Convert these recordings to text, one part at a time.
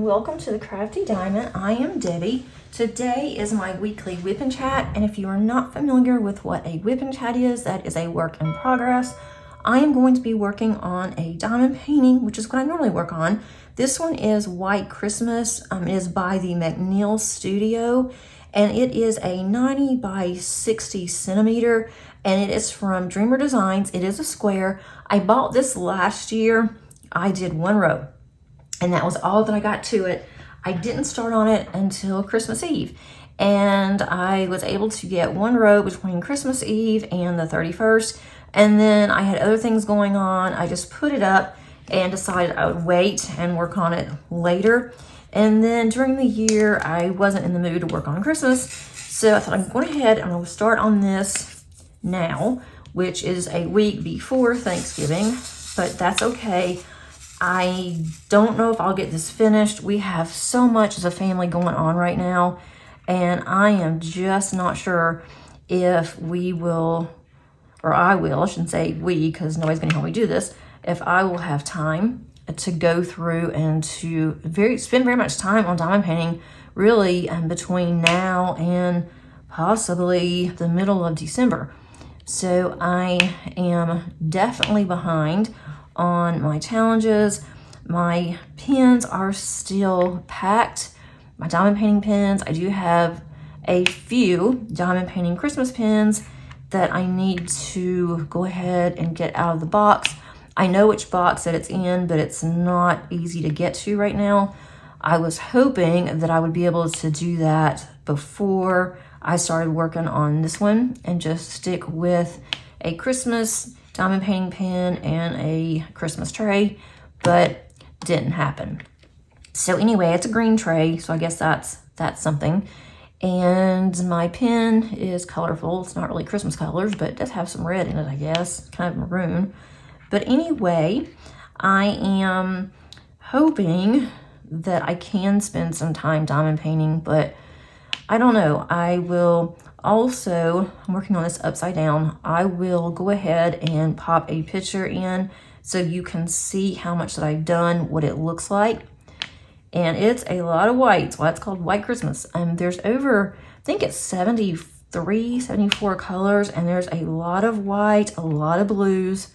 welcome to the Crafty Diamond. I am Debbie. Today is my weekly whip and chat, and if you are not familiar with what a whip and chat is, that is a work in progress. I am going to be working on a diamond painting, which is what I normally work on. This one is White Christmas. It is by the McNeil Studio, and it is a 90 by 60 centimeter, and it is from Dreamer Designs. It is a square. I bought this last year. I did one row, and that was all that I got to it. I didn't start on it until Christmas Eve, and I was able to get one row between Christmas Eve and the 31st, and then I had other things going on. I just put it up and decided I would wait and work on it later. And then during the year, I wasn't in the mood to work on Christmas, so I thought I'm going ahead and I'll start on this now, which is a week before Thanksgiving, but that's okay. I don't know if I'll get this finished. We have so much as a family going on right now, and I am just not sure if we will, or I will, I shouldn't say we because nobody's going to help me do this, if I will have time to go through and to spend very much time on diamond painting, really between now and possibly the middle of December. So I am definitely behind on my challenges. My pens are still packed. My diamond painting pens, I do have a few diamond painting Christmas pens that I need to go ahead and get out of the box. I know which box that it's in, but it's not easy to get to right now. I was hoping that I would be able to do that before I started working on this one and just stick with a Christmas diamond painting pen and a Christmas tray, but didn't happen. So anyway, it's a green tray, so I guess that's something. And my pen is colorful. It's not really Christmas colors, but it does have some red in it, I guess, kind of maroon. But anyway, I am hoping that I can spend some time diamond painting, but I don't know. I will also, I'm working on this upside down. I will go ahead and pop a picture in so you can see how much that I've done, what it looks like. And it's a lot of whites. Well, it's called White Christmas. There's over, I think it's 73, 74 colors, and there's a lot of white, a lot of blues.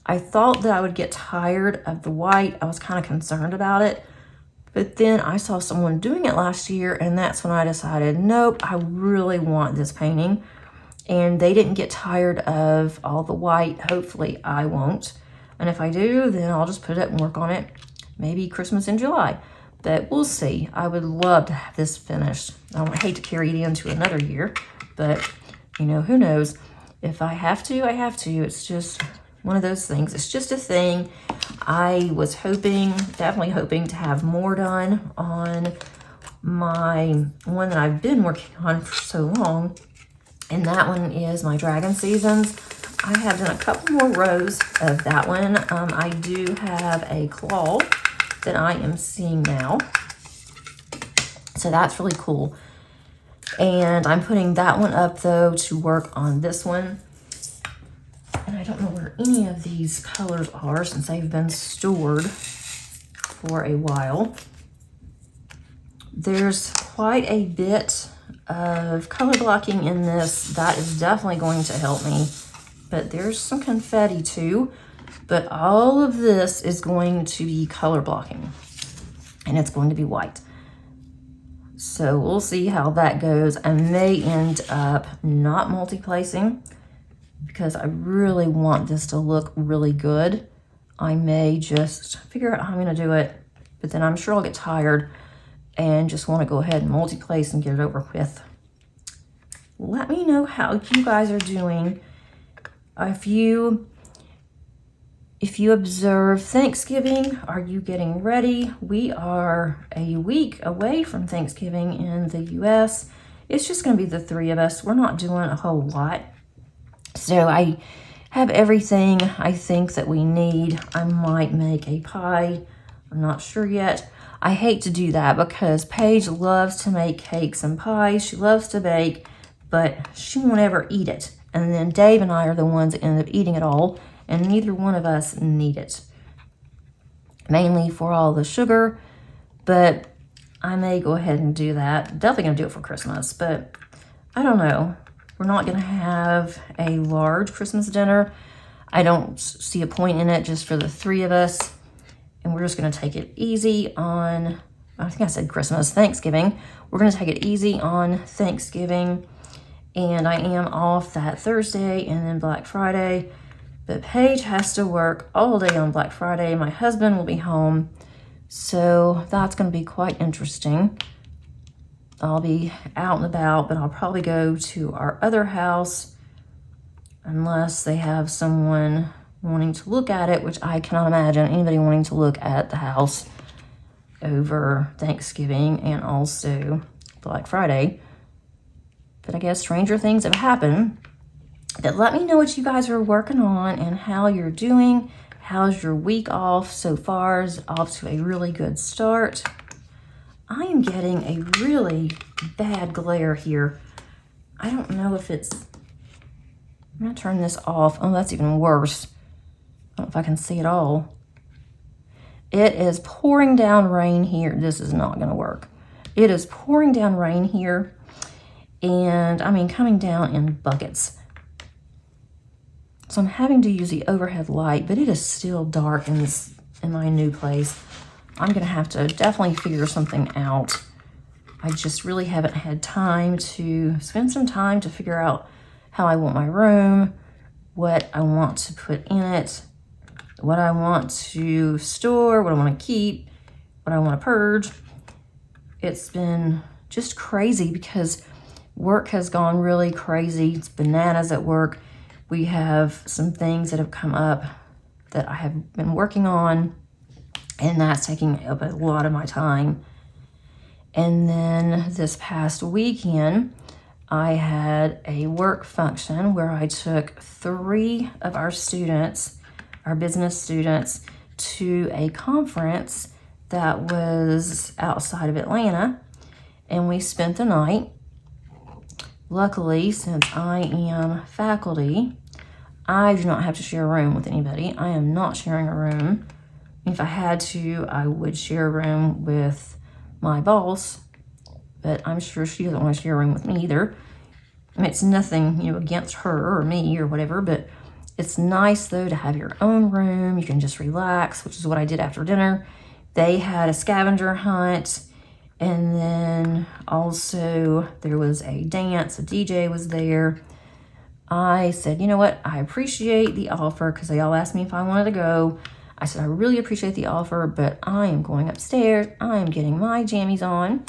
I thought that I would get tired of the white. I was kind of concerned about it. But then I saw someone doing it last year, and that's when I decided, nope, I really want this painting. And they didn't get tired of all the white. Hopefully I won't. And if I do, then I'll just put it up and work on it. Maybe Christmas in July. But we'll see. I would love to have this finished. I would hate to carry it into another year. But, you know, who knows? If I have to, I have to. It's just one of those things. It's just a thing. I was definitely hoping to have more done on my one that I've been working on for so long. And that one is my Dragon Seasons. I have done a couple more rows of that one. I do have a claw that I am seeing now. So that's really cool. And I'm putting that one up though to work on this one. And I don't know where any of these colors are since they've been stored for a while. There's quite a bit of color blocking in this. That is definitely going to help me. But there's some confetti too. But all of this is going to be color blocking. And it's going to be white. So we'll see how that goes. I may end up not multi-placing, because I really want this to look really good. I may just figure out how I'm gonna do it, but then I'm sure I'll get tired and just wanna go ahead and multi-place and get it over with. Let me know how you guys are doing. If you observe Thanksgiving, are you getting ready? We are a week away from Thanksgiving in the US. It's just gonna be the three of us. We're not doing a whole lot. So I have everything I think that we need. I might make a pie. I'm not sure yet. I hate to do that because Paige loves to make cakes and pies. She loves to bake, but she won't ever eat it. And then Dave and I are the ones that end up eating it all, and neither one of us need it. Mainly for all the sugar but I may go ahead and do that. Definitely gonna do it for Christmas, but I don't know. We're not gonna have a large Christmas dinner. I don't see a point in it just for the 3 of us. And we're just gonna take it easy on, I think I said Christmas, Thanksgiving. We're gonna take it easy on Thanksgiving. And I am off that Thursday and then Black Friday. But Paige has to work all day on Black Friday. My husband will be home. So that's gonna be quite interesting. I'll be out and about, but I'll probably go to our other house unless they have someone wanting to look at it, which I cannot imagine anybody wanting to look at the house over Thanksgiving and also Black Friday. But I guess stranger things have happened. But let me know what you guys are working on and how you're doing. How's your week off so far? Is off to a really good start. I am getting a really bad glare here. I don't know if it's, I'm gonna turn this off. Oh, that's even worse. I don't know if I can see it all. It is pouring down rain here. This is not gonna work. It is pouring down rain here. And I mean, coming down in buckets. So I'm having to use the overhead light, but it is still dark in my new place. I'm gonna have to definitely figure something out. I just really haven't had time to spend some time to figure out how I want my room, what I want to put in it, what I want to store, what I want to keep, what I want to purge. It's been just crazy because work has gone really crazy. It's bananas at work. We have some things that have come up that I have been working on, and that's taking up a lot of my time. And then this past weekend, I had a work function where I took 3 of our students, our business students, to a conference that was outside of Atlanta, and we spent the night. Luckily, since I am faculty, I do not have to share a room with anybody. I am not sharing a room. If I had to, I would share a room with my boss, but I'm sure she doesn't want to share a room with me either. I mean, it's nothing, against her or me or whatever, but it's nice though to have your own room. You can just relax, which is what I did after dinner. They had a scavenger hunt, and then also there was a dance, a DJ was there. I said, you know what, I appreciate the offer because they all asked me if I wanted to go. I said, I really appreciate the offer, but I am going upstairs. I am getting my jammies on,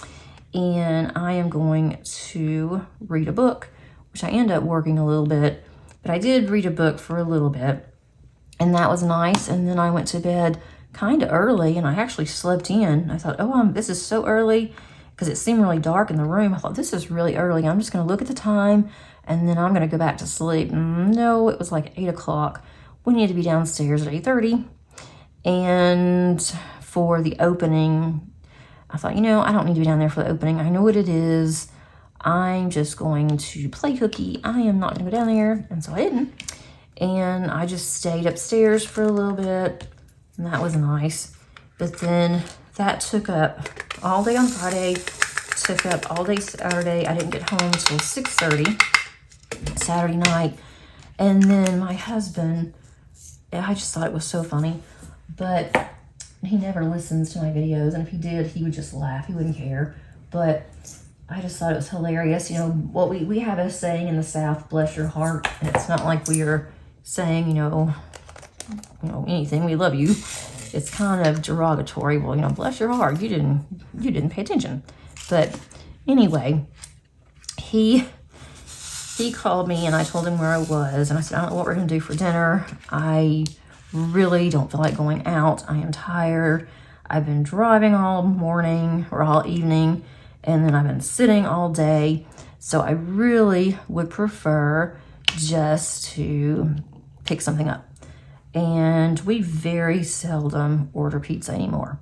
and I am going to read a book, which I end up working a little bit, but I did read a book for a little bit, and that was nice. And then I went to bed kind of early, and I actually slept in. I thought, oh, this is so early, because it seemed really dark in the room. I thought, this is really early. I'm just going to look at the time, and then I'm going to go back to sleep. No, it was like 8 o'clock. We needed to be downstairs at 8:30. And for the opening, I thought, I don't need to be down there for the opening. I know what it is. I'm just going to play hooky. I am not going to go down there. And so I didn't. And I just stayed upstairs for a little bit. And that was nice. But then that took up all day on Friday, took up all day Saturday. I didn't get home until 6:30 Saturday night. And then my husband, I just thought it was so funny, but he never listens to my videos. And if he did, he would just laugh. He wouldn't care. But I just thought it was hilarious. What we have a saying in the South, bless your heart. And it's not like we are saying, anything, we love you. It's kind of derogatory. Well, bless your heart. You didn't pay attention. But anyway, he called me and I told him where I was, and I said, I don't know what we're gonna do for dinner. I really don't feel like going out. I am tired. I've been driving all morning or all evening, and then I've been sitting all day. So I really would prefer just to pick something up. And we very seldom order pizza anymore.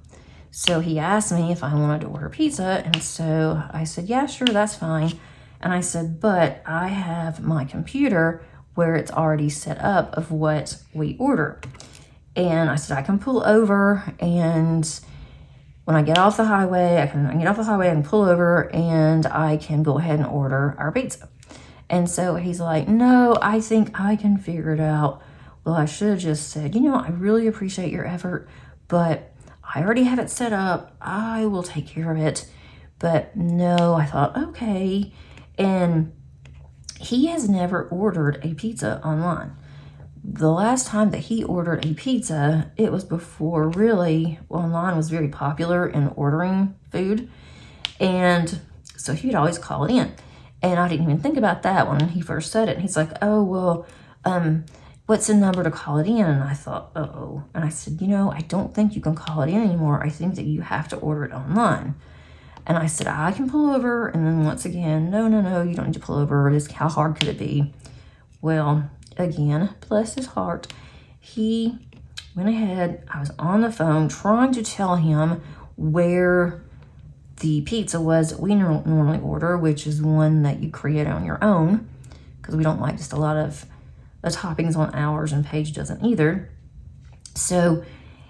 So he asked me if I wanted to order pizza, and so I said, yeah, sure, that's fine. And I said, but I have my computer where it's already set up of what we order. And I said, I can pull over, and when I get off the highway, I can pull over and I can go ahead and order our pizza. And so he's like, no, I think I can figure it out. Well, I should have just said, I really appreciate your effort, but I already have it set up. I will take care of it. But no, I thought, okay. And he has never ordered a pizza online. The last time that he ordered a pizza, it was before really online was very popular in ordering food. And so he would always call it in. And I didn't even think about that when he first said it. And he's like, oh, well, what's the number to call it in? And I thought, uh-oh. And I said, I don't think you can call it in anymore. I think that you have to order it online. And I said, I can pull over. And then once again, no, you don't need to pull over. How hard could it be? Well, again, bless his heart, he went ahead. I was on the phone trying to tell him where the pizza was that we normally order, which is one that you create on your own, because we don't like just a lot of the toppings on ours, and Paige doesn't either. So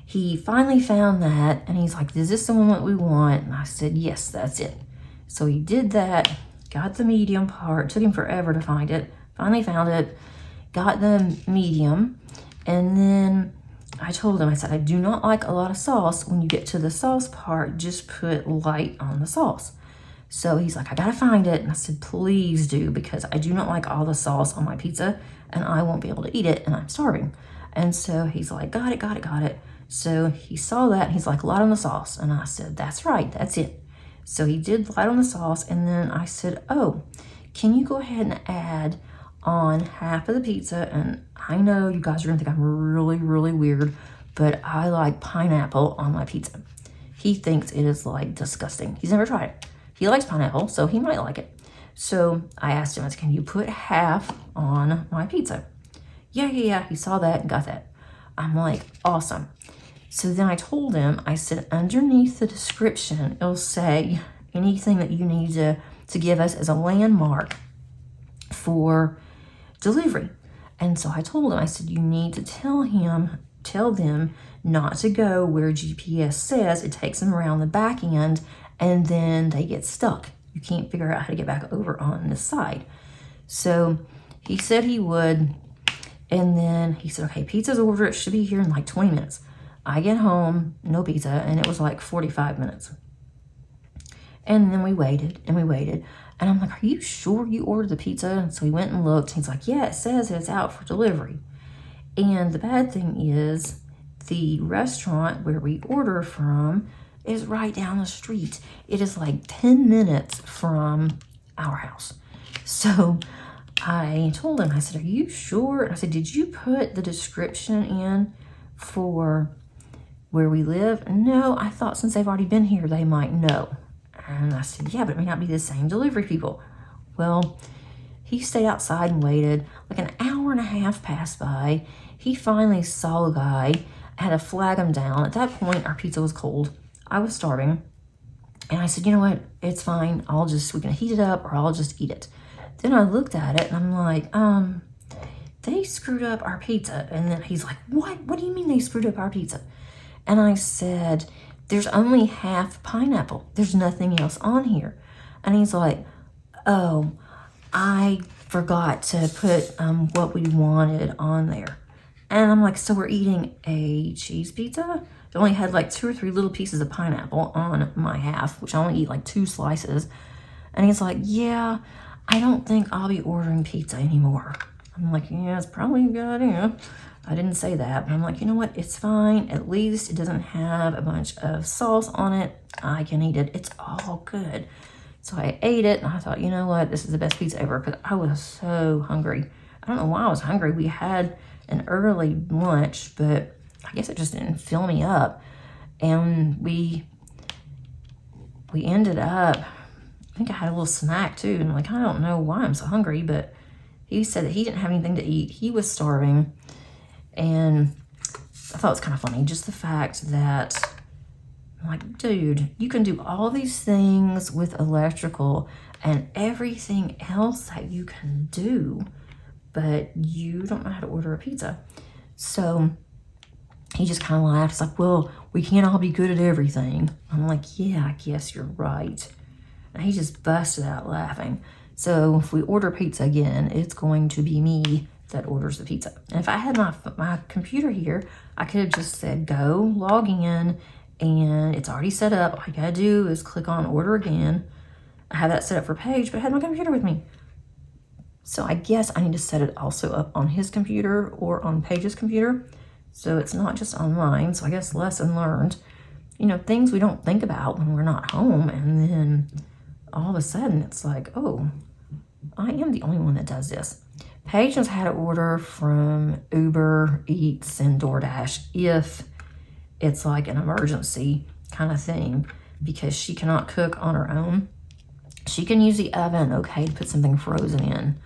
he finally found that, and he's like, is this the one that we want? And I said, yes, that's it. So he did that, got the medium part, took him forever to find it, finally found it, got the medium, and then I told him, I said, I do not like a lot of sauce. When you get to the sauce part, just put light on the sauce. So he's like, I gotta find it. And I said, please do, because I do not like all the sauce on my pizza and I won't be able to eat it and I'm starving. And so he's like, got it. So he saw that and he's like, light on the sauce. And I said, that's right, that's it. So he did light on the sauce, and then I said, oh, can you go ahead and add on half of the pizza? And I know you guys are gonna think I'm really, really weird, but I like pineapple on my pizza. He thinks it is like disgusting. He's never tried it. He likes pineapple, so he might like it. So I asked him, I said, can you put half on my pizza? Yeah. He saw that and got that. I'm like, awesome. So then I told him, I said, underneath the description, it'll say anything that you need to give us as a landmark for delivery. And so I told him, I said, you need to tell them not to go where GPS says. It takes them around the back end and then they get stuck. You can't figure out how to get back over on this side. So he said he would. And then he said, okay, pizza's ordered. It should be here in like 20 minutes. I get home, no pizza, and it was like 45 minutes. And then we waited. And I'm like, are you sure you ordered the pizza? And so he went and looked. He's like, yeah, it says it's out for delivery. And the bad thing is the restaurant where we order from is right down the street. It is like 10 minutes from our house. So I told him, I said, are you sure? And I said, did you put the description in for where we live? No, I thought since they've already been here, they might know. And I said, yeah, but it may not be the same delivery people. Well, he stayed outside and waited. Like an hour and a half passed by. He finally saw a guy, had to flag him down. At that point, our pizza was cold. I was starving. And I said, you know what? It's fine. We can heat it up or I'll just eat it. Then I looked at it and I'm like, they screwed up our pizza. And then he's like, what? What do you mean they screwed up our pizza? And I said, there's only half pineapple. There's nothing else on here. And he's like, oh, I forgot to put what we wanted on there. And I'm like, so we're eating a cheese pizza? It only had like 2 or 3 little pieces of pineapple on my half, which I only eat like 2 slices. And he's like, yeah, I don't think I'll be ordering pizza anymore. I'm like, yeah, it's probably a good idea. I didn't say that, but I'm like, you know what? It's fine. At least it doesn't have a bunch of sauce on it. I can eat it. It's all good. So I ate it, and I thought, you know what? This is the best pizza ever, because I was so hungry. I don't know why I was hungry. We had an early lunch, but I guess it just didn't fill me up. And we ended up, I think I had a little snack too, and like, I don't know why I'm so hungry, but he said that he didn't have anything to eat. He was starving. And I thought it was kind of funny, just the fact that, I'm like, dude, you can do all these things with electrical and everything else that you can do, but you don't know how to order a pizza. So he just kind of laughed. He's like, well, we can't all be good at everything. I'm like, yeah, I guess you're right. And he just busted out laughing. So if we order pizza again, it's going to be me that orders the pizza. And if I had my computer here, I could have just said, go, log in, and it's already set up. All I gotta do is click on order again. I have that set up for Paige, but I had my computer with me. So I guess I need to set it also up on his computer or on Paige's computer. So it's not just on mine. So I guess lesson learned. You know, things we don't think about when we're not home. And then all of a sudden it's like, oh, I am the only one that does this. Paige has had to order from Uber Eats and DoorDash if it's like an emergency kind of thing, because she cannot cook on her own. She can use the oven, okay, to put something frozen in,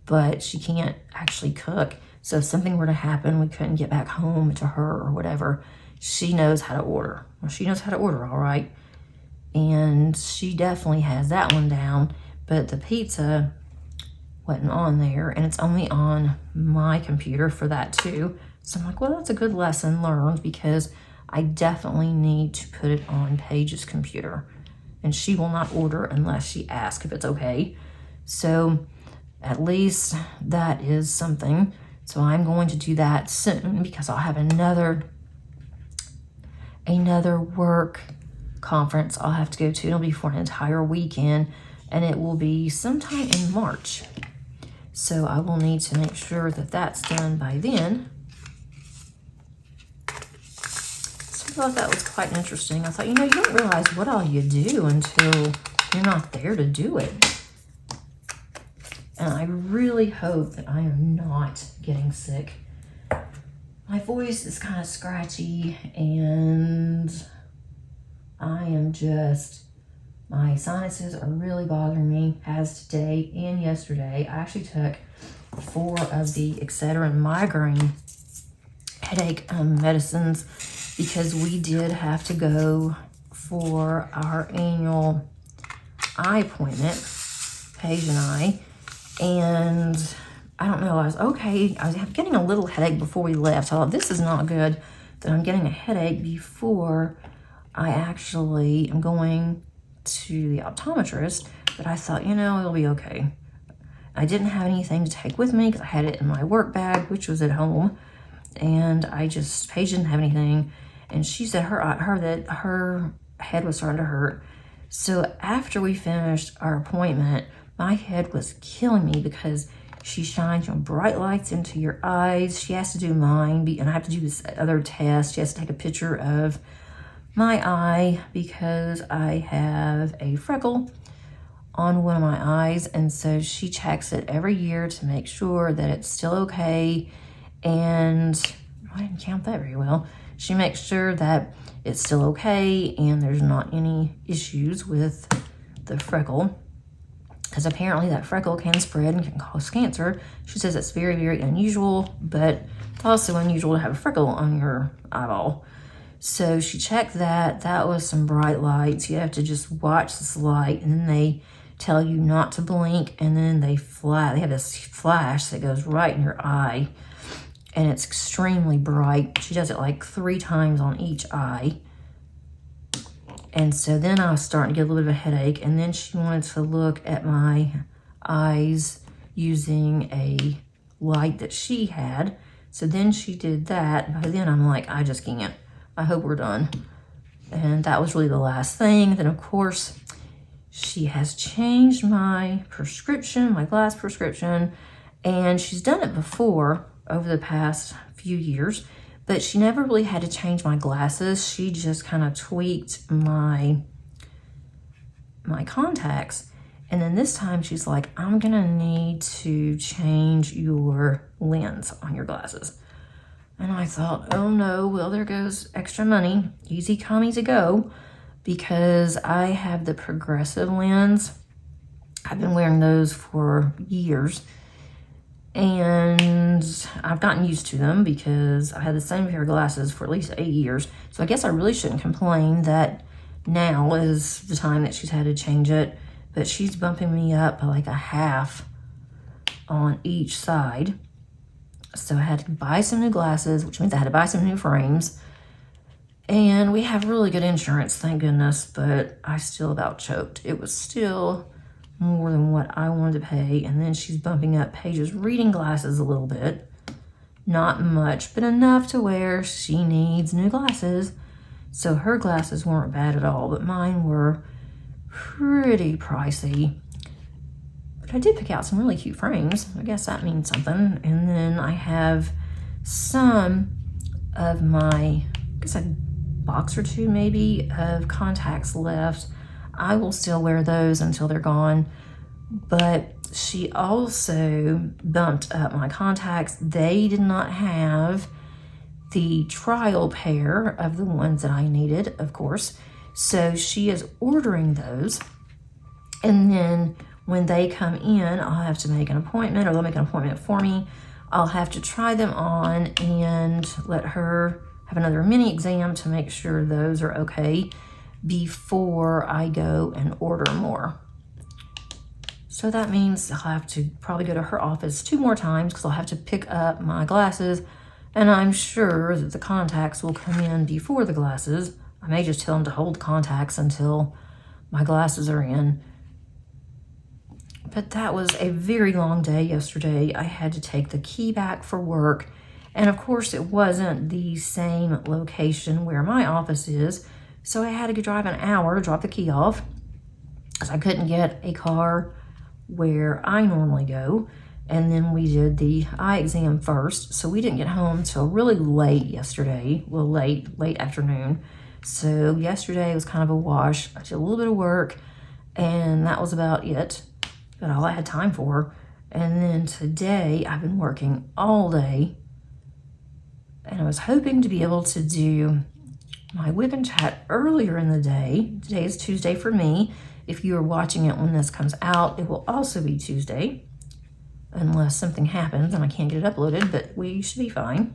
but she can't actually cook. So if something were to happen, we couldn't get back home to her or whatever, she knows how to order. Well, she knows how to order, all right. And she definitely has that one down, but the pizza wasn't on there, and it's only on my computer for that too. So I'm like, well, that's a good lesson learned, because I definitely need to put it on Paige's computer, and she will not order unless she asks if it's okay. So at least that is something. So I'm going to do that soon, because I'll have another work conference I'll have to go to. It'll be for an entire weekend, and it will be sometime in March. So I will need to make sure that that's done by then. So I thought that was quite interesting. I thought, you know, you don't realize what all you do until you're not there to do it. And I really hope that I am not getting sick. My voice is kind of scratchy, and I am just, my sinuses are really bothering me, as today and yesterday. I actually took 4 of the Excedrin migraine headache medicines, because we did have to go for our annual eye appointment, Paige and I. And I don't know, I was getting a little headache before we left. I thought, this is not good that I'm getting a headache before I actually am going to the optometrist, but I thought, you know, it'll be okay. I didn't have anything to take with me because I had it in my work bag, which was at home, and Paige didn't have anything, and she said that her head was starting to hurt. So after we finished our appointment, my head was killing me, because she shines bright lights into your eyes. She has to do mine, and I have to do this other test. She has to take a picture of my eye, because I have a freckle on one of my eyes, and so she checks it every year to make sure that it's still okay. And I didn't count that very well. She makes sure that it's still okay and there's not any issues with the freckle, because apparently that freckle can spread and can cause cancer. She says it's very, very unusual, but it's also unusual to have a freckle on your eyeball. So she checked that. That was some bright lights. You have to just watch this light, and then they tell you not to blink, and then they have this flash that goes right in your eye, and it's extremely bright. She does it like 3 times on each eye. And so then I was starting to get a little bit of a headache, and then she wanted to look at my eyes using a light that she had. So then she did that. By then I'm like, I just can't. I hope we're done. And that was really the last thing. Then, of course, she has changed my prescription, my glass prescription, and she's done it before over the past few years, but she never really had to change my glasses. She just kind of tweaked my contacts. And then this time she's like, I'm gonna need to change your lens on your glasses. And I thought, oh no, well, there goes extra money. Easy come, easy go, because I have the progressive lens. I've been wearing those for years, and I've gotten used to them because I had the same pair of glasses for at least 8 years. So I guess I really shouldn't complain that now is the time that she's had to change it, but she's bumping me up by like a half on each side. So I had to buy some new glasses, which means I had to buy some new frames. And we have really good insurance, thank goodness, but I still about choked. It was still more than what I wanted to pay. And then she's bumping up Paige's reading glasses a little bit. Not much, but enough to where she needs new glasses. So her glasses weren't bad at all, but mine were pretty pricey. But I did pick out some really cute frames. I guess that means something. And then I have some of my, I guess a box or two maybe of contacts left. I will still wear those until they're gone. But she also bumped up my contacts. They did not have the trial pair of the ones that I needed, of course. So she is ordering those. And then when they come in, I'll have to make an appointment, or they'll make an appointment for me. I'll have to try them on and let her have another mini exam to make sure those are okay before I go and order more. So that means I'll have to probably go to her office 2 more times because I'll have to pick up my glasses, and I'm sure that the contacts will come in before the glasses. I may just tell them to hold the contacts until my glasses are in. But that was a very long day yesterday. I had to take the key back for work, and of course it wasn't the same location where my office is, so I had to go drive an hour to drop the key off because I couldn't get a car where I normally go. And then we did the eye exam first, so we didn't get home till really late yesterday. Well, late afternoon. So yesterday was kind of a wash. I did a little bit of work, and that was about it. But all I had time for. And then today I've been working all day, and I was hoping to be able to do my whip and chat earlier in the day. Today is Tuesday for me. If you are watching it when this comes out, it will also be Tuesday, unless something happens and I can't get it uploaded, but we should be fine.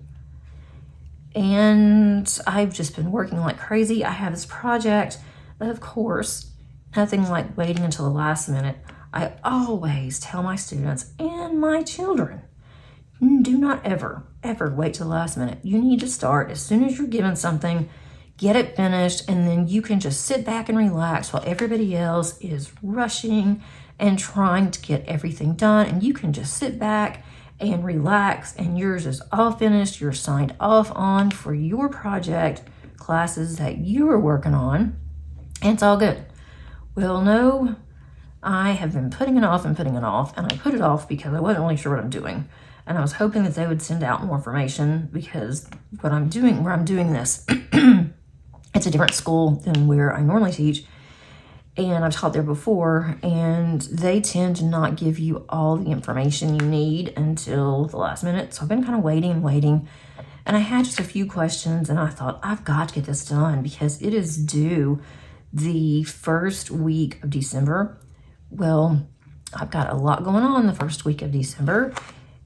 And I've just been working like crazy. I have this project, of course, nothing like waiting until the last minute. I always tell my students and my children, do not ever wait till the last minute. You need to start as soon as you're given something, get it finished, and then you can just sit back and relax while everybody else is rushing and trying to get everything done. And you can just sit back and relax, and yours is all finished. You're signed off on for your project classes that you are working on, and it's all good. Well, no, I have been putting it off, and I put it off because I wasn't really sure what I'm doing. And I was hoping that they would send out more information, because where I'm doing this, it's a different school than where I normally teach, and I've taught there before, and they tend to not give you all the information you need until the last minute. So I've been kind of waiting, and I had just a few questions, and I thought, I've got to get this done because it is due the first week of December. Well, I've got a lot going on the first week of December,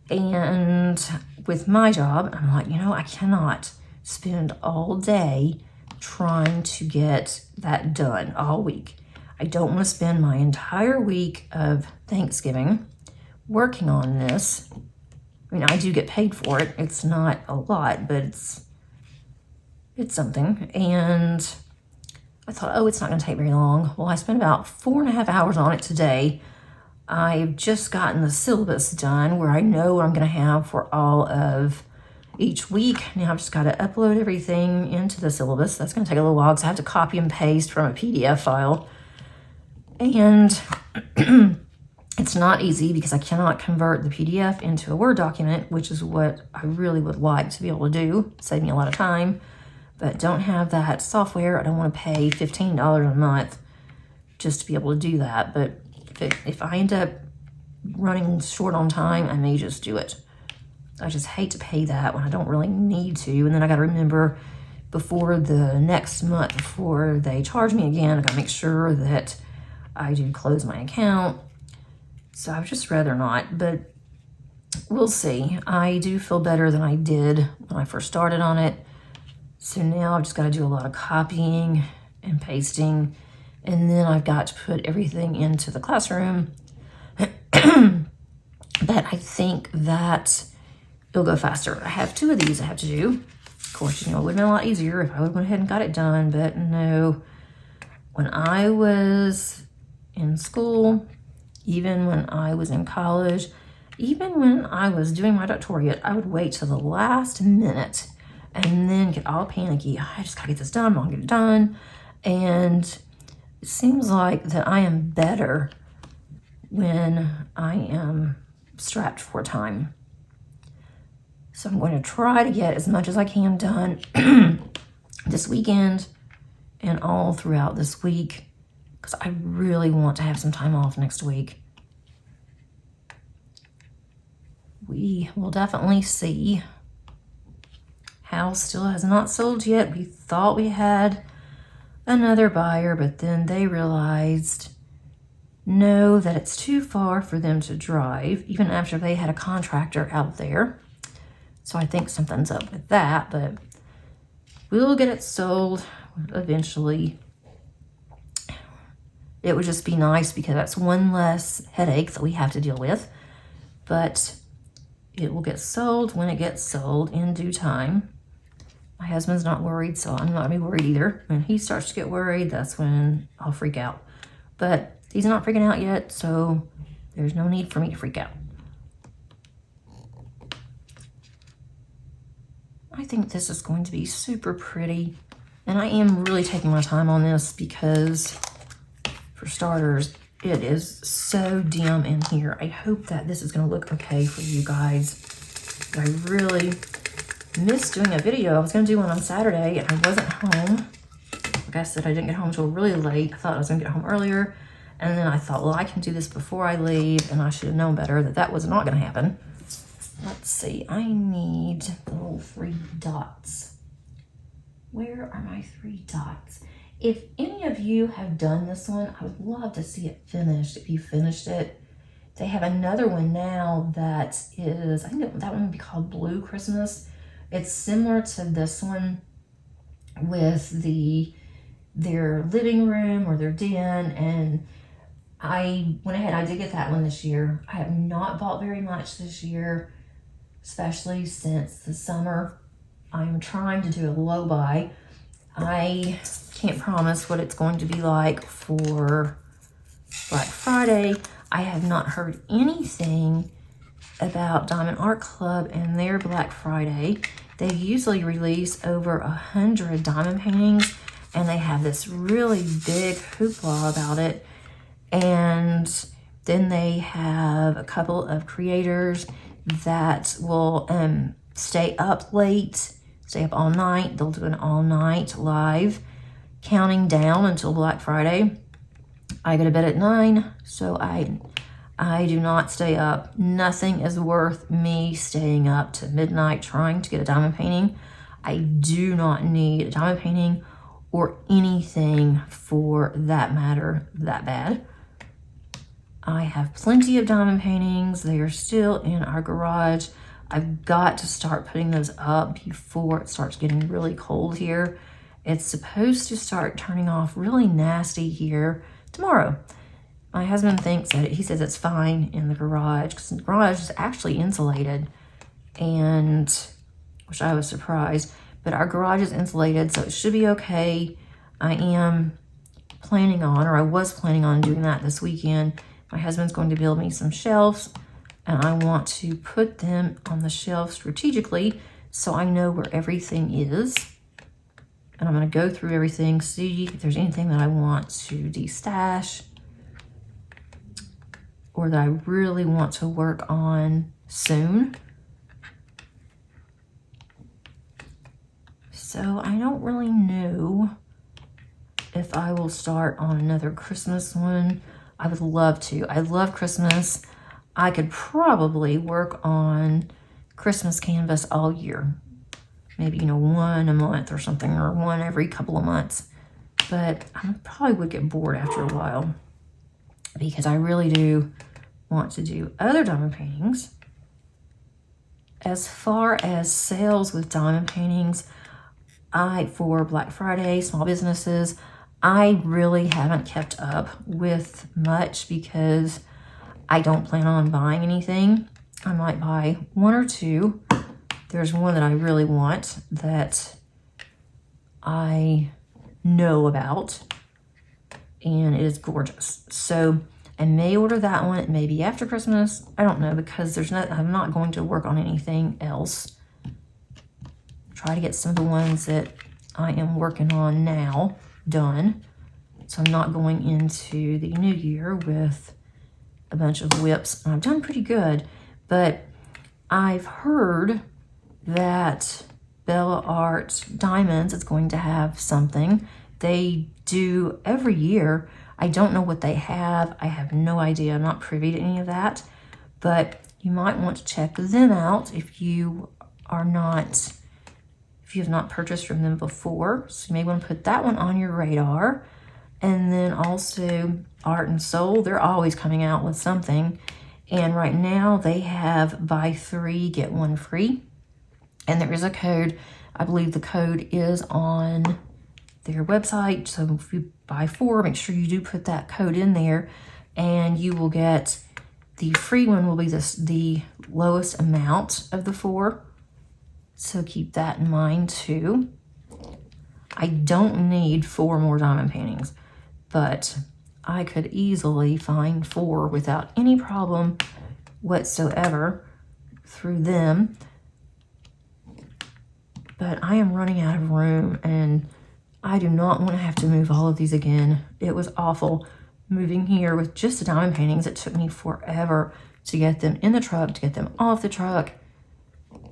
and with my job, I'm like, I cannot spend all day trying to get that done all week. I don't want to spend my entire week of Thanksgiving working on this. I mean, I do get paid for it. It's not a lot, but it's something. And I thought, it's not going to take very long. Well, I spent about 4.5 hours on it today. I've just gotten the syllabus done where I know what I'm going to have for all of each week. Now I've just got to upload everything into the syllabus. That's going to take a little while because I have to copy and paste from a PDF file. And it's not easy because I cannot convert the PDF into a Word document, which is what I really would like to be able to do. Save me a lot of time, but don't have that software. I don't want to pay $15 a month just to be able to do that. But if I end up running short on time, I may just do it. I just hate to pay that when I don't really need to. And then I got to remember before the next month, before they charge me again, I got to make sure that I do close my account. So I'd just rather not, but we'll see. I do feel better than I did when I first started on it. So now I've just got to do a lot of copying and pasting, and then I've got to put everything into the classroom. But I think that it'll go faster. I have 2 of these I have to do. Of course, you know, it would have been a lot easier if I would have went ahead and got it done, but no. When I was in school, even when I was in college, even when I was doing my doctorate, I would wait till the last minute and then get all panicky. I just gotta get this done, I'm gonna get it done. And it seems like that I am better when I am strapped for time. So I'm going to try to get as much as I can done this weekend and all throughout this week, because I really want to have some time off next week. We will definitely see. House still has not sold yet. We thought we had another buyer, but then they realized no, that it's too far for them to drive, even after they had a contractor out there. So I think something's up with that, but we'll get it sold eventually. It would just be nice because that's one less headache that we have to deal with, but it will get sold when it gets sold in due time. My husband's not worried, so I'm not gonna be worried either. When he starts to get worried, that's when I'll freak out. But he's not freaking out yet, so there's no need for me to freak out. I think this is going to be super pretty. And I am really taking my time on this because, for starters, it is so dim in here. I hope that this is going to look okay for you guys. But I really missed doing a video. I was going to do one on Saturday and I wasn't home. Like I said, I didn't get home until really late. I thought I was going to get home earlier. And then I thought, well, I can do this before I leave. And I should have known better that that was not going to happen. Let's see. I need the little 3 dots. Where are my 3 dots? If any of you have done this one, I would love to see it finished. If you finished it, they have another one now that is, I think that one would be called Blue Christmas. It's similar to this one with their living room or their den, and I went ahead, I did get that one this year. I have not bought very much this year, especially since the summer. I'm trying to do a low buy. I can't promise what it's going to be like for Black Friday. I have not heard anything about Diamond Art Club and their Black Friday. They usually release over 100 diamond paintings, and they have this really big hoopla about it. And then they have a couple of creators that will stay up late, stay up all night. They'll do an all night live counting down until Black Friday. I go to bed at 9, so I do not stay up. Nothing is worth me staying up to midnight trying to get a diamond painting. I do not need a diamond painting or anything for that matter that bad. I have plenty of diamond paintings. They are still in our garage. I've got to start putting those up before it starts getting really cold here. It's supposed to start turning off really nasty here tomorrow. My husband thinks that he says it's fine in the garage because the garage is actually insulated, and which I was surprised, but our garage is insulated, so it should be okay. I am planning on, or I was planning on doing that this weekend. My husband's going to build me some shelves, and I want to put them on the shelf strategically so I know where everything is. And I'm going to go through everything, see if there's anything that I want to destash or that I really want to work on soon. So I don't really know if I will start on another Christmas one. I would love to. I love Christmas. I could probably work on Christmas canvas all year. Maybe, one a month or something, or one every couple of months. But I probably would get bored after a while because I really do want to do other diamond paintings. As far as sales with diamond paintings, for Black Friday, small businesses, I really haven't kept up with much because I don't plan on buying anything. I might buy 1 or 2 there's one that I really want that I know about, and it is gorgeous. So I may order that one. It may be after Christmas. I don't know, because I'm not going to work on anything else. Try to get some of the ones that I am working on now done. So I'm not going into the new year with a bunch of whips. I've done pretty good, but I've heard that Bella Art Diamonds is going to have something. They do every year. I don't know what they have. I have no idea. I'm not privy to any of that, but you might want to check them out if you have not purchased from them before. So you may want to put that one on your radar. And then also Art and Soul, they're always coming out with something. And right now they have buy 3, get 1 free. And there is a code. I believe the code is on their website. So if you buy 4, make sure you do put that code in there, and you will get the free one will be the lowest amount of the 4. So keep that in mind too. I don't need 4 more diamond paintings, but I could easily find 4 without any problem whatsoever through them. But I am running out of room, and I do not want to have to move all of these again. It was awful moving here with just the diamond paintings. It took me forever to get them in the truck, to get them off the truck.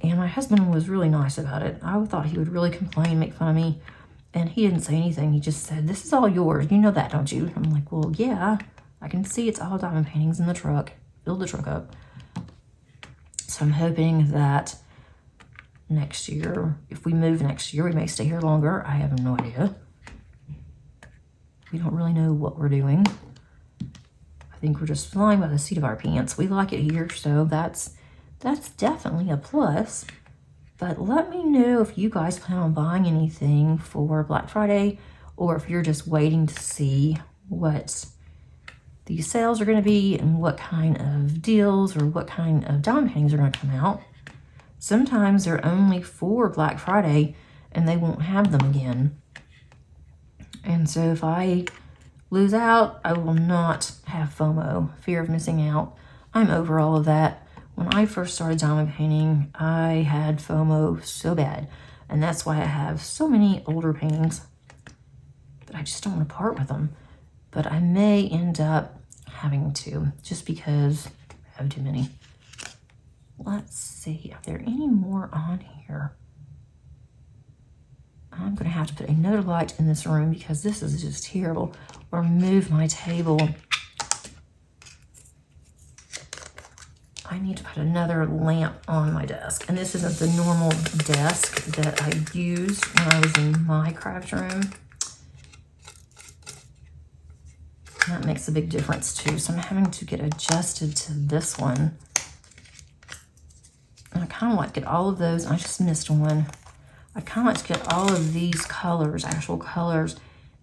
And my husband was really nice about it. I thought he would really complain, make fun of me. And he didn't say anything. He just said, "This is all yours. You know that, don't you?" I'm like, "Well, yeah, I can see it's all diamond paintings in the truck. Fill the truck up." So I'm hoping that next year, if we move next year, we may stay here longer. I have no idea. We don't really know what we're doing. I think we're just flying by the seat of our pants. We like it here, so that's definitely a plus. But let me know if you guys plan on buying anything for Black Friday, or if you're just waiting to see what these sales are going to be and what kind of deals or what kind of diamond paintings are going to come out. Sometimes they're only for Black Friday and they won't have them again. And so if I lose out, I will not have FOMO, fear of missing out. I'm over all of that. When I first started diamond painting, I had FOMO so bad. And that's why I have so many older paintings. But I just don't want to part with them. But I may end up having to, just because I have too many. Let's see, are there any more on here? I'm going to have to put another light in this room because this is just terrible. Or move my table. I need to put another lamp on my desk. And this isn't the normal desk that I used when I was in my craft room. That makes a big difference too. So I'm having to get adjusted to this one. And I kind of like to get all of those. I just missed one. I kind of like to get all of these colors, actual colors,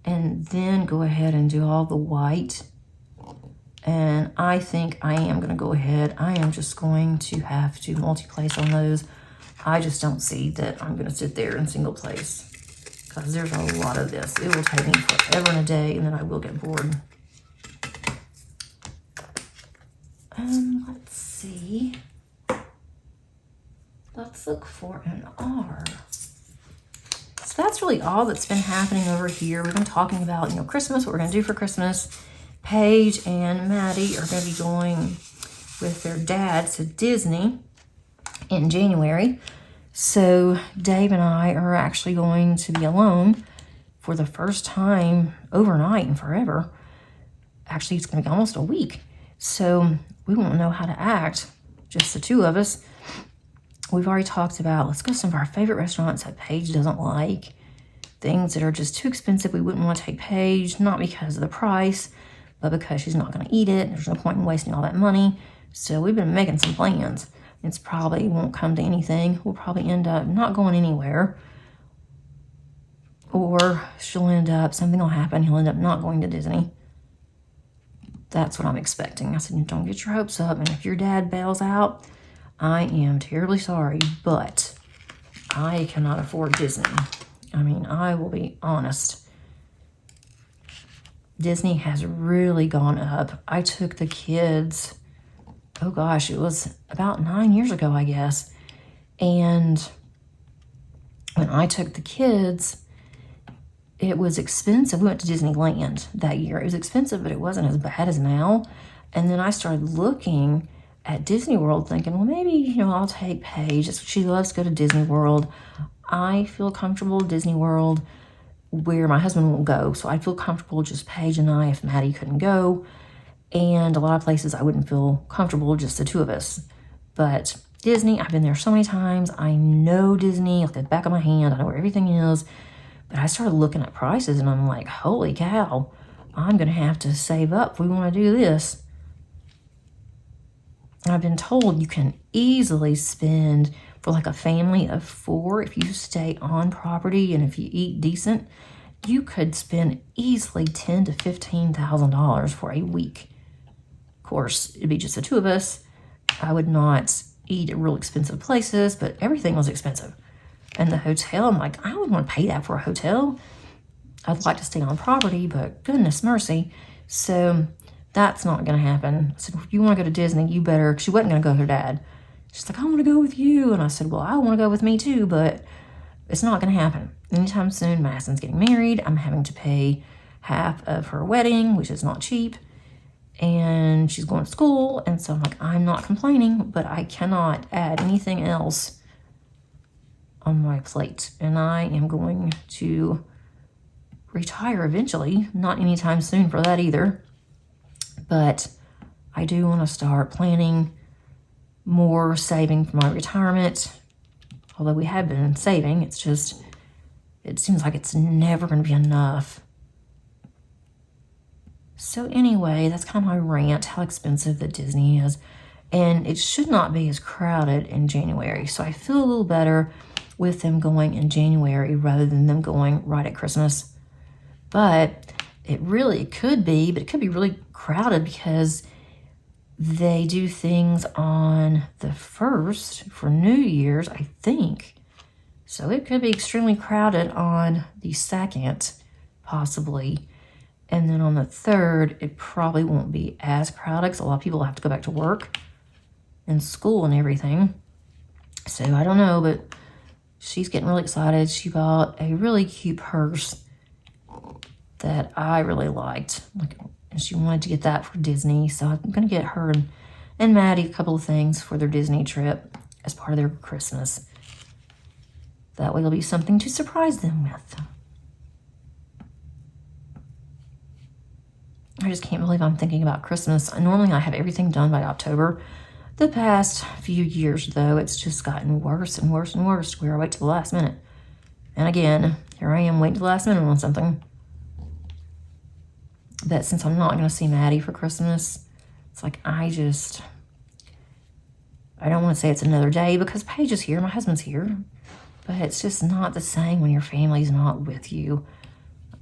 and then go ahead and do all the white. And I think I am going to go ahead. I am just going to have to multi-place on those. I just don't see that I'm going to sit there in single place because there's a lot of this. It will take me forever and a day, and then I will get bored. Let's see. Let's look for an R. So that's really all that's been happening over here. We've been talking about, Christmas, what we're going to do for Christmas. Paige and Maddie are going to be going with their dad to Disney in January. So Dave and I are actually going to be alone for the first time overnight and forever. Actually, it's going to be almost a week. So we won't know how to act, just the two of us. We've already talked about, let's go to some of our favorite restaurants that Paige doesn't like. Things that are just too expensive. We wouldn't want to take Paige, not because of the price, but because she's not going to eat it. There's no point in wasting all that money. So we've been making some plans. It's probably won't come to anything. We'll probably end up not going anywhere. Or something will happen. He'll end up not going to Disney. That's what I'm expecting. I said, don't get your hopes up. And if your dad bails out, I am terribly sorry. But I cannot afford Disney. I mean, I will be honest. Disney has really gone up. I took the kids, oh gosh, it was about 9 years ago, I guess. And when I took the kids, it was expensive. We went to Disneyland that year. It was expensive, but it wasn't as bad as now. And then I started looking at Disney World thinking, well, maybe, I'll take Paige. She loves to go to Disney World. I feel comfortable at Disney World where my husband won't go. So I feel comfortable just Paige and I if Maddie couldn't go. And a lot of places I wouldn't feel comfortable, just the two of us. But Disney, I've been there so many times. I know Disney like the back of my hand. I know where everything is. But I started looking at prices and I'm like, holy cow, I'm going to have to save up if we want to do this. I've been told you can easily spend for like a family of 4 if you stay on property and if you eat decent, you could spend easily $10,000 to $15,000 for a week. Of course, it'd be just the two of us. I would not eat at real expensive places, but everything was expensive. And the hotel, I'm like, I wouldn't want to pay that for a hotel. I'd like to stay on property, but goodness mercy. So that's not going to happen. I said, if you want to go to Disney, you better, she wasn't going to go with her dad. She's like, I want to go with you. And I said, well, I want to go with me too, but it's not going to happen. Anytime soon, Madison's getting married. I'm having to pay half of her wedding, which is not cheap. And she's going to school. And so I'm like, I'm not complaining, but I cannot add anything else on my plate. And I am going to retire eventually. Not anytime soon for that either. But I do want to start planning more saving for my retirement. Although we have been saving, it's just, it seems like it's never going to be enough. So anyway, that's kind of my rant, how expensive that Disney is. And it should not be as crowded in January. So I feel a little better with them going in January rather than them going right at Christmas. But it could be, but it could be really crowded because they do things on the 1st for New Year's, I think. So it could be extremely crowded on the 2nd, possibly. And then on the 3rd, it probably won't be as crowded because a lot of people have to go back to work and school and everything. So I don't know, but she's getting really excited. She bought a really cute purse that I really liked. And she wanted to get that for Disney. So I'm going to get her and Maddie a couple of things for their Disney trip as part of their Christmas. That way there'll be something to surprise them with. I just can't believe I'm thinking about Christmas. Normally I have everything done by October. The past few years, though, it's just gotten worse and worse and worse where I wait till the last minute. And again, here I am waiting till the last minute on something. But since I'm not going to see Maddie for Christmas, it's like I don't want to say it's another day because Paige is here, my husband's here. But it's just not the same when your family's not with you.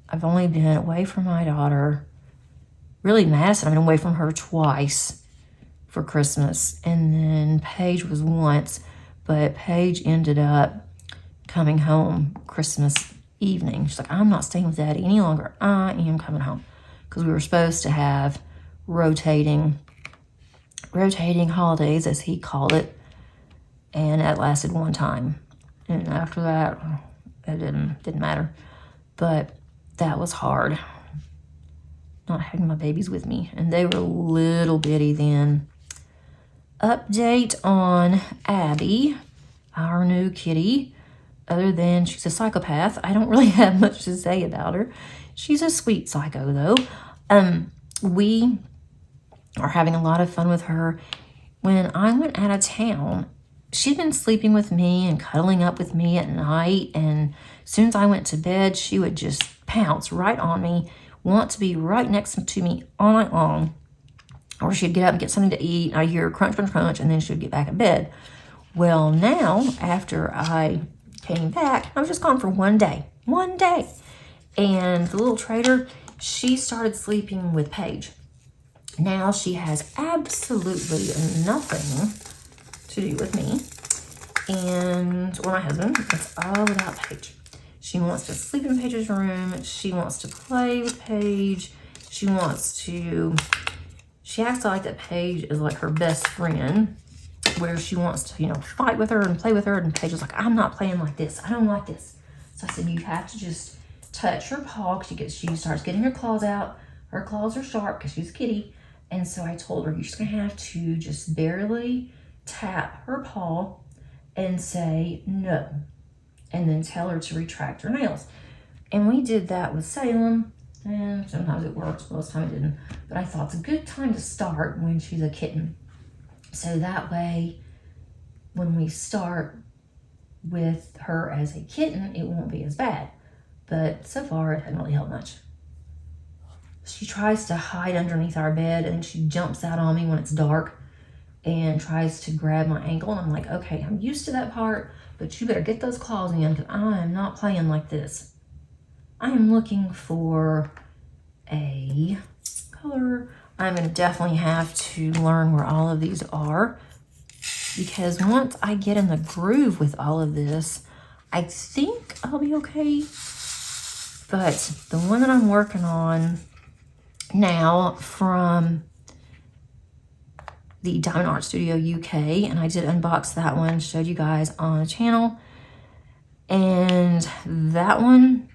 I've only been away from my daughter. Really, Madison, I've been away from her twice for Christmas. And then Paige was once, but Paige ended up coming home Christmas evening. She's like, I'm not staying with Daddy any longer. I am coming home. Because we were supposed to have rotating holidays, as he called it. And that lasted one time. And after that, it didn't matter. But that was hard. Not having my babies with me. And they were little bitty then. Update on Abby, our new kitty. Other than she's a psychopath, I don't really have much to say about her. She's a sweet psycho, though. We are having a lot of fun with her. When I went out of town, she'd been sleeping with me and cuddling up with me at night. And as soon as I went to bed, she would just pounce right on me, want to be right next to me all night long. Or she'd get up and get something to eat. I'd hear crunch, crunch, crunch, and then she'd get back in bed. Well, now, after I came back, I was just gone for one day. And the little traitor, she started sleeping with Paige. Now she has absolutely nothing to do with me. or my husband. It's all about Paige. She wants to sleep in Paige's room. She wants to play with Paige. She acts like that Paige is like her best friend, where she wants to, you know, fight with her and play with her. And Paige is like, I'm not playing like this. I don't like this. So I said, you have to just touch her paw. She starts getting her claws out. Her claws are sharp because she's a kitty. And so I told her, you're just gonna have to just barely tap her paw and say no. And then tell her to retract her nails. And we did that with Salem. And sometimes it works, most of the time it didn't. But I thought it's a good time to start when she's a kitten. So that way, when we start with her as a kitten, it won't be as bad. But so far, it hasn't really helped much. She tries to hide underneath our bed, and she jumps out on me when it's dark and tries to grab my ankle. And I'm like, okay, I'm used to that part, but you better get those claws in because I am not playing like this. I am looking for a color. I'm going to definitely have to learn where all of these are, because once I get in the groove with all of this, I think I'll be okay. But the one that I'm working on now from the Diamond Art Studio UK, and I did unbox that one, showed you guys on the channel, and that one,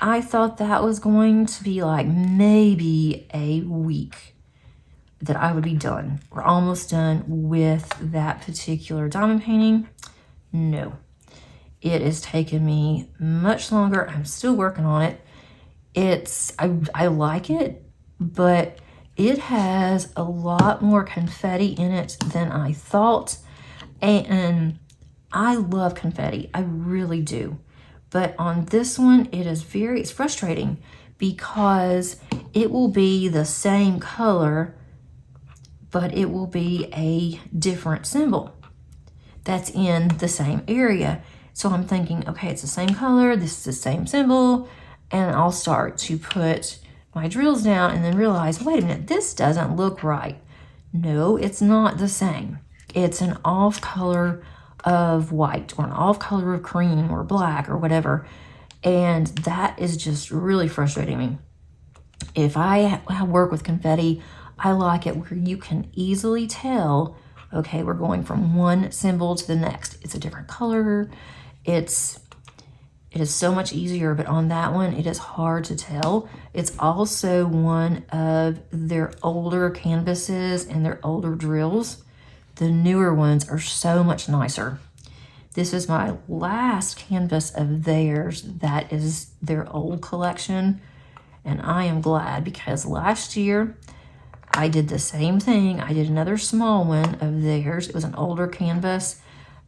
I thought that was going to be like maybe a week that I would be done. We're almost done with that particular diamond painting. No, it has taken me much longer. I'm still working on it. I like it, but it has a lot more confetti in it than I thought. And I love confetti, I really do. But on this one, it's frustrating because it will be the same color, but it will be a different symbol that's in the same area. So I'm thinking, okay, it's the same color, this is the same symbol, and I'll start to put my drills down and then realize, wait a minute, this doesn't look right. No, it's not the same. It's an off color of white or an off color of cream or black or whatever. And that is just really frustrating me. If I work with confetti, I like it where you can easily tell, okay, we're going from one symbol to the next. It's a different color. It is so much easier, but on that one, it is hard to tell. It's also one of their older canvases and their older drills. The newer ones are so much nicer. This is my last canvas of theirs. That is their old collection. And I am glad because last year I did the same thing. I did another small one of theirs. It was an older canvas.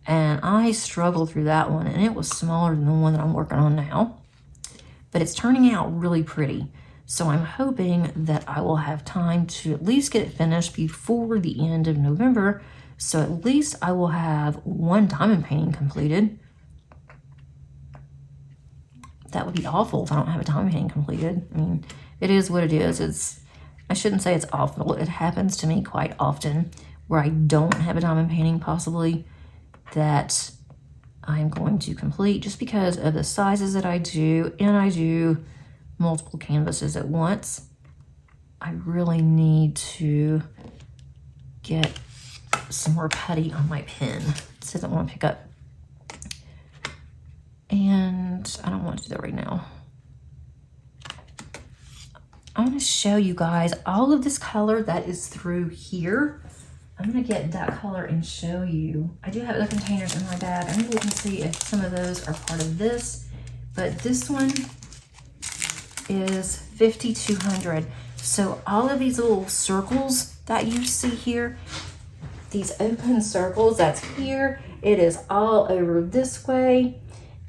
And I struggled through that one. And it was smaller than the one that I'm working on now. But it's turning out really pretty. So I'm hoping that I will have time to at least get it finished before the end of November. So at least I will have one diamond painting completed. That would be awful if I don't have a diamond painting completed. I mean, it is what it is. I shouldn't say it's awful. It happens to me quite often where I don't have a diamond painting possibly that I'm going to complete just because of the sizes that I do, and I do multiple canvases at once. I really need to get some more putty on my pen. It doesn't want to pick up. And I don't want to do that right now. I want to show you guys all of this color that is through here. I'm going to get that color and show you. I do have other containers in my bag. I'm going to look and see if some of those are part of this. But this one is 5200. So all of these little circles that you see here, these open circles, that's here. It is all over this way.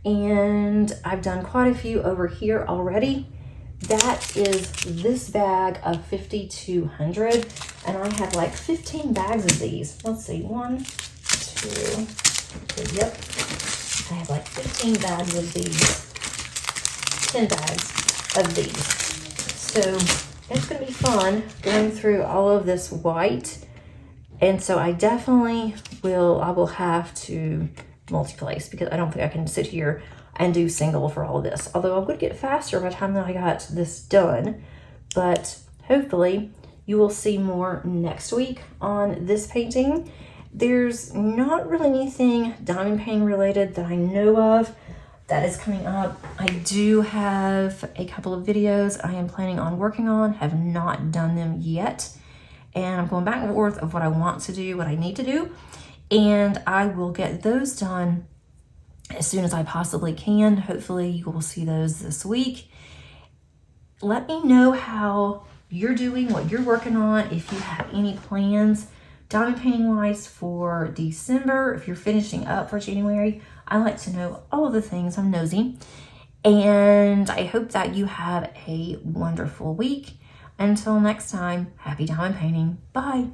And I've done quite a few over here already. That is this bag of 5200. And I have like 15 bags of these. Let's see, 1, 2, 3, yep. I have like 15 bags of these, 10 bags of these. So it's gonna be fun going through all of this white And so I definitely I will have to multi-place because I don't think I can sit here and do single for all of this. Although I would get faster by the time that I got this done. But hopefully you will see more next week on this painting. There's not really anything diamond painting related that I know of that is coming up. I do have a couple of videos I am planning on working on, have not done them yet. And I'm going back and forth of what I want to do, what I need to do. And I will get those done as soon as I possibly can. Hopefully you will see those this week. Let me know how you're doing, what you're working on, if you have any plans diamond painting wise for December, if you're finishing up for January. I like to know all of the things. I'm nosy. And I hope that you have a wonderful week. Until next time, happy diamond painting. Bye.